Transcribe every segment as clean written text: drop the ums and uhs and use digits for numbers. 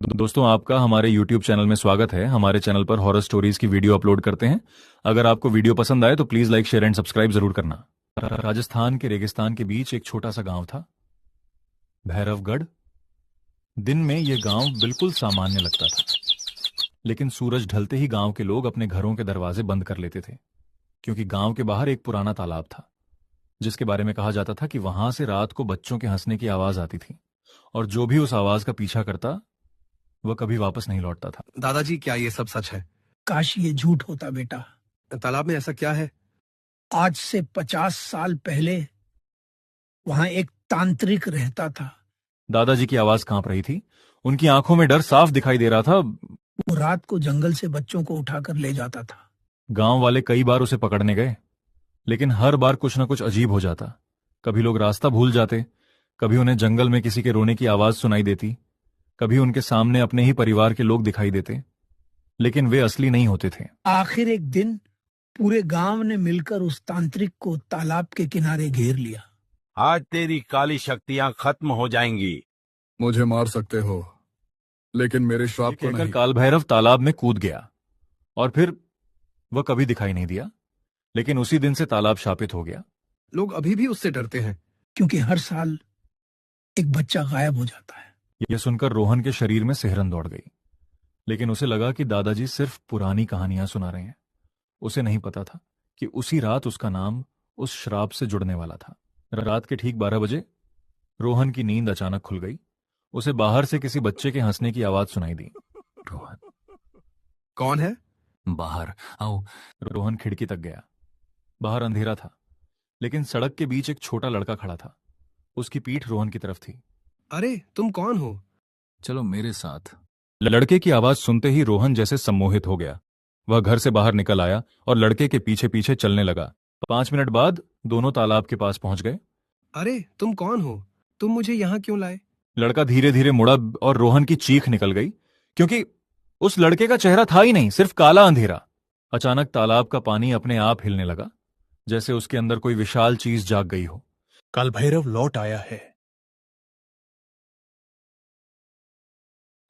दोस्तों, आपका हमारे YouTube चैनल में स्वागत है। हमारे चैनल पर हॉरर स्टोरीज की वीडियो अपलोड करते हैं। अगर आपको वीडियो पसंद आए तो please like, share and subscribe जरूर करना। राजस्थान के रेगिस्तान के बीच एक छोटा सा गांव था, भैरवगढ़। दिन में यह गांव बिल्कुल सामान्य लगता था, लेकिन सूरज ढलते ही गांव के लोग अपने घरों के दरवाजे बंद कर लेते थे, क्योंकि गांव के बाहर एक पुराना तालाब था, जिसके बारे में कहा जाता था कि वहां से रात को बच्चों के हंसने की आवाज आती थी, और जो भी उस आवाज का पीछा करता वह कभी वापस नहीं लौटता था। दादाजी, क्या ये सब सच है? काश ये झूठ होता बेटा। तालाब में ऐसा क्या है? आज से 50 साल पहले वहां एक तांत्रिक रहता था। दादाजी की आवाज कांप रही थी, उनकी आंखों में डर साफ दिखाई दे रहा था। वो रात को जंगल से बच्चों को उठाकर ले जाता था। गांव वाले कई बार उसे पकड़ने गए, लेकिन हर बार कुछ न कुछ अजीब हो जाता। कभी लोग रास्ता भूल जाते, कभी उन्हें जंगल में किसी के रोने की आवाज सुनाई देती, कभी उनके सामने अपने ही परिवार के लोग दिखाई देते, लेकिन वे असली नहीं होते थे। आखिर एक दिन पूरे गांव ने मिलकर उस तांत्रिक को तालाब के किनारे घेर लिया। आज तेरी काली शक्तियां खत्म हो जाएंगी। मुझे मार सकते हो, लेकिन मेरे श्राप को कहकर नहीं। काल भैरव तालाब में कूद गया, और फिर वह कभी दिखाई नहीं दिया। लेकिन उसी दिन से तालाब शापित हो गया। लोग अभी भी उससे डरते हैं। क्योंकि हर साल एक बच्चा गायब हो जाता है। यह सुनकर रोहन के शरीर में सिहरन दौड़ गई, लेकिन उसे लगा कि दादाजी सिर्फ पुरानी कहानियां सुना रहे हैं। उसे नहीं पता था कि उसी रात उसका नाम उस श्राप से जुड़ने वाला था। रात के ठीक 12 बजे रोहन की नींद अचानक खुल गई। उसे बाहर से किसी बच्चे के हंसने की आवाज सुनाई दी। रोहन, कौन है? बाहर आओ। रोहन खिड़की तक गया। बाहर अंधेरा था, लेकिन सड़क के बीच एक छोटा लड़का खड़ा था। उसकी पीठ रोहन की तरफ थी। अरे, तुम कौन हो? चलो मेरे साथ। लड़के की आवाज सुनते ही रोहन जैसे सम्मोहित हो गया। वह घर से बाहर निकल आया और लड़के के पीछे पीछे चलने लगा। 5 मिनट बाद दोनों तालाब के पास पहुंच गए। अरे, तुम कौन हो? तुम मुझे यहाँ क्यों लाए? लड़का धीरे धीरे मुड़ा और रोहन की चीख निकल गई, क्योंकि उस लड़के का चेहरा था ही नहीं, सिर्फ काला अंधेरा। अचानक तालाब का पानी अपने आप हिलने लगा, जैसे उसके अंदर कोई विशाल चीज जाग गई हो। काल भैरव लौट आया है।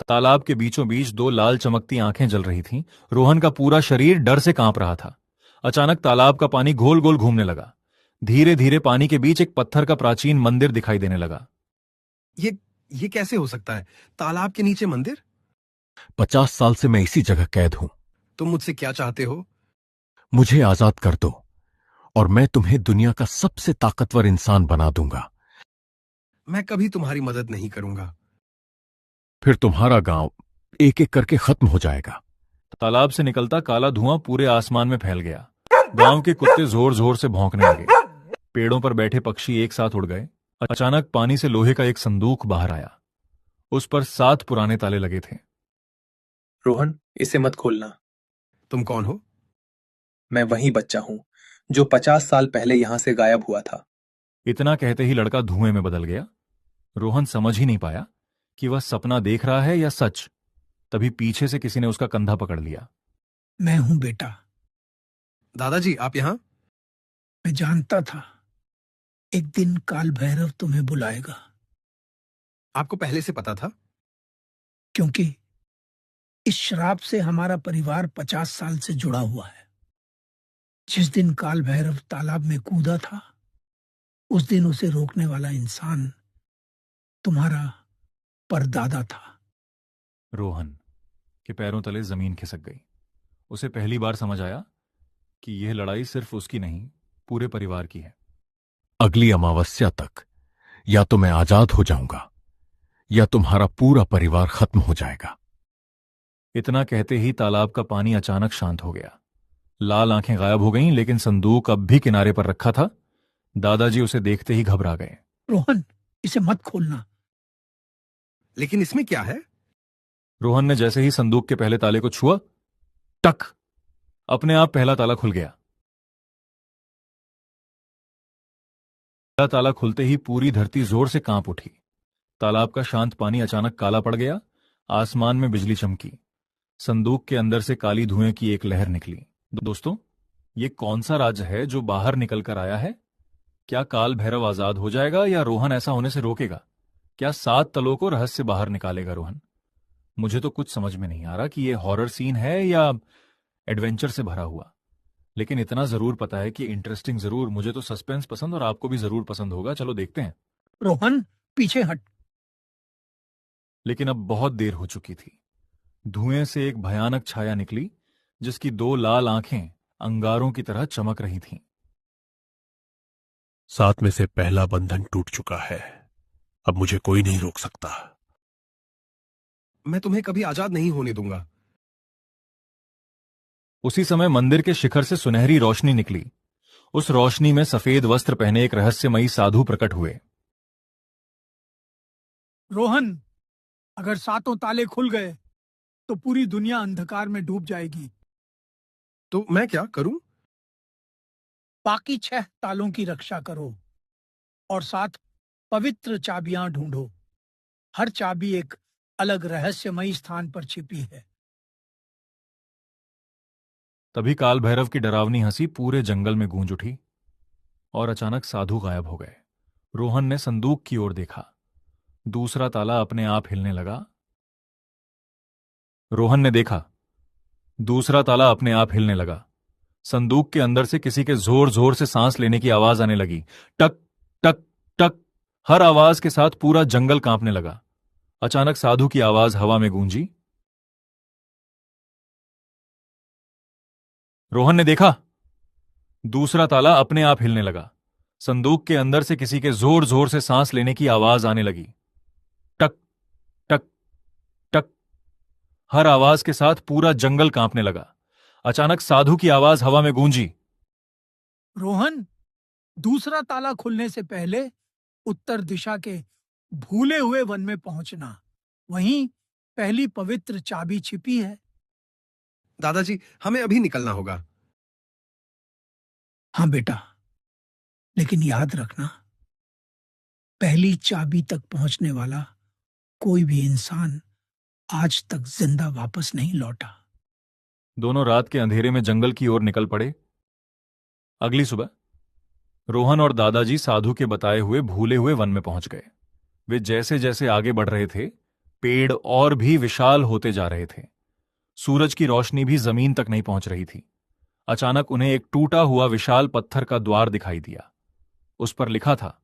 तालाब के बीचों बीच 2 लाल चमकती आंखें जल रही थीं। रोहन का पूरा शरीर डर से कांप रहा था। अचानक तालाब का पानी गोल गोल घूमने लगा। धीरे धीरे पानी के बीच एक पत्थर का प्राचीन मंदिर दिखाई देने लगा। ये कैसे हो सकता है? तालाब के नीचे मंदिर? 50 साल से मैं इसी जगह कैद हूं। तुम मुझसे क्या चाहते हो? मुझे आजाद कर दो और मैं तुम्हें दुनिया का सबसे ताकतवर इंसान बना दूंगा। मैं कभी तुम्हारी मदद नहीं करूंगा। फिर तुम्हारा गांव एक एक करके खत्म हो जाएगा। तालाब से निकलता काला धुआं पूरे आसमान में फैल गया। गांव के कुत्ते जोर जोर से भौंकने लगे। पेड़ों पर बैठे पक्षी एक साथ उड़ गए। अचानक पानी से लोहे का एक संदूक बाहर आया। उस पर 7 पुराने ताले लगे थे। रोहन, इसे मत खोलना। तुम कौन हो? मैं वही बच्चा हूं जो 50 साल पहले यहां से गायब हुआ था। इतना कहते ही लड़का धुएं में बदल गया। रोहन समझ ही नहीं पाया कि वह सपना देख रहा है या सच। तभी पीछे से किसी ने उसका कंधा पकड़ लिया। मैं हूं बेटा। दादाजी, आप यहाँ? मैं जानता था एक दिन काल भैरव तुम्हें बुलाएगा। आपको पहले से पता था? क्योंकि इस श्राप से हमारा परिवार 50 साल से जुड़ा हुआ है। जिस दिन काल भैरव तालाब में कूदा था, उस दिन उसे रोकने वाला इंसान तुम्हारा परदादा था। रोहन के पैरों तले जमीन खिसक गई। उसे पहली बार समझ आया कि यह लड़ाई सिर्फ उसकी नहीं, पूरे परिवार की है। अगली अमावस्या तक या तो मैं आजाद हो जाऊंगा या तुम्हारा पूरा परिवार खत्म हो जाएगा। इतना कहते ही तालाब का पानी अचानक शांत हो गया। लाल आंखें गायब हो गईं, लेकिन संदूक अब भी किनारे पर रखा था। दादाजी उसे देखते ही घबरा गए। रोहन, इसे मत खोलना। लेकिन इसमें क्या है? रोहन ने जैसे ही संदूक के पहले ताले को छुआ, टक, अपने आप पहला ताला खुल गया। पहला ताला खुलते ही पूरी धरती जोर से कांप उठी। तालाब का शांत पानी अचानक काला पड़ गया। आसमान में बिजली चमकी। संदूक के अंदर से काली धुएं की एक लहर निकली। दोस्तों, ये कौन सा राज है जो बाहर निकल कर आया है? क्या काल भैरव आजाद हो जाएगा या रोहन ऐसा होने से रोकेगा? क्या 7 तलों को रहस्य बाहर निकालेगा रोहन? मुझे तो कुछ समझ में नहीं आ रहा कि ये हॉरर सीन है या एडवेंचर से भरा हुआ, लेकिन इतना जरूर पता है कि इंटरेस्टिंग जरूर। मुझे तो सस्पेंस पसंद और आपको भी जरूर पसंद होगा। चलो देखते हैं। रोहन, पीछे हट। लेकिन अब बहुत देर हो चुकी थी। धुएं से एक भयानक छाया निकली जिसकी 2 लाल आंखें अंगारों की तरह चमक रही थीं। 7 में से पहला बंधन टूट चुका है, अब मुझे कोई नहीं रोक सकता। मैं तुम्हें कभी आजाद नहीं होने दूंगा। उसी समय मंदिर के शिखर से सुनहरी रोशनी निकली। उस रोशनी में सफेद वस्त्र पहने एक रहस्यमयी साधु प्रकट हुए। रोहन, अगर 7 ताले खुल गए तो पूरी दुनिया अंधकार में डूब जाएगी। तो मैं क्या करूं? बाकी 6 तालों की रक्षा करो और 7 पवित्र चाबियां ढूंढो। हर चाबी एक अलग रहस्यमयी स्थान पर छिपी है। तभी काल भैरव की डरावनी हंसी पूरे जंगल में गूंज उठी और अचानक साधु गायब हो गए। रोहन ने संदूक की ओर देखा। दूसरा ताला अपने आप हिलने लगा। रोहन ने देखा, दूसरा ताला अपने आप हिलने लगा। संदूक के अंदर से किसी के जोर जोर से सांस लेने की आवाज आने लगी। टक टक टक। हर आवाज के साथ पूरा जंगल कांपने लगा। अचानक साधु की आवाज हवा में गूंजी। रोहन ने देखा, दूसरा ताला अपने आप हिलने लगा। संदूक के अंदर से किसी के जोर जोर से सांस लेने की आवाज आने लगी। टक टक टक। हर आवाज के साथ पूरा जंगल कांपने लगा। अचानक साधु की आवाज हवा में गूंजी। रोहन, दूसरा ताला खुलने से पहले उत्तर दिशा के भूले हुए वन में पहुंचना। वहीं पहली पवित्र चाबी छिपी है। दादाजी, हमें अभी निकलना होगा। हाँ बेटा, लेकिन याद रखना, पहली चाबी तक पहुंचने वाला कोई भी इंसान आज तक जिंदा वापस नहीं लौटा। दोनों रात के अंधेरे में जंगल की ओर निकल पड़े। अगली सुबह रोहन और दादाजी साधु के बताए हुए भूले हुए वन में पहुंच गए। वे जैसे जैसे आगे बढ़ रहे थे, पेड़ और भी विशाल होते जा रहे थे। सूरज की रोशनी भी जमीन तक नहीं पहुंच रही थी। अचानक उन्हें एक टूटा हुआ विशाल पत्थर का द्वार दिखाई दिया। उस पर लिखा था,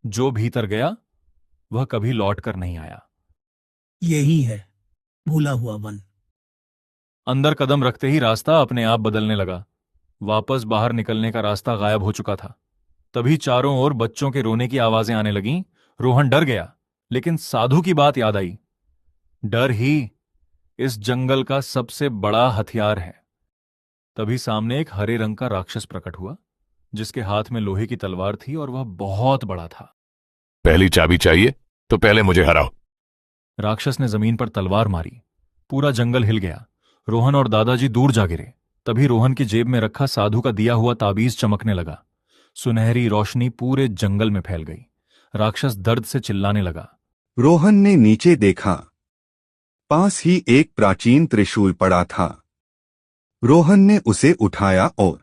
जो भीतर गया वह कभी लौटकर नहीं आया। यही है भूला हुआ वन। अंदर कदम रखते ही रास्ता अपने आप बदलने लगा। वापस बाहर निकलने का रास्ता गायब हो चुका था। तभी चारों ओर बच्चों के रोने की आवाजें आने लगीं। रोहन डर गया, लेकिन साधु की बात याद आई। डर ही इस जंगल का सबसे बड़ा हथियार है। तभी सामने एक हरे रंग का राक्षस प्रकट हुआ, जिसके हाथ में लोहे की तलवार थी और वह बहुत बड़ा था। पहली चाबी चाहिए तो पहले मुझे हराओ। राक्षस ने जमीन पर तलवार मारी। पूरा जंगल हिल गया। रोहन और दादाजी दूर जा गिरे। तभी रोहन की जेब में रखा साधु का दिया हुआ ताबीज चमकने लगा। सुनहरी रोशनी पूरे जंगल में फैल गई। राक्षस दर्द से चिल्लाने लगा। रोहन ने नीचे देखा। पास ही एक प्राचीन त्रिशूल पड़ा था। रोहन ने उसे उठाया और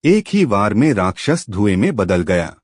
एक ही वार में राक्षस धुएं में बदल गया।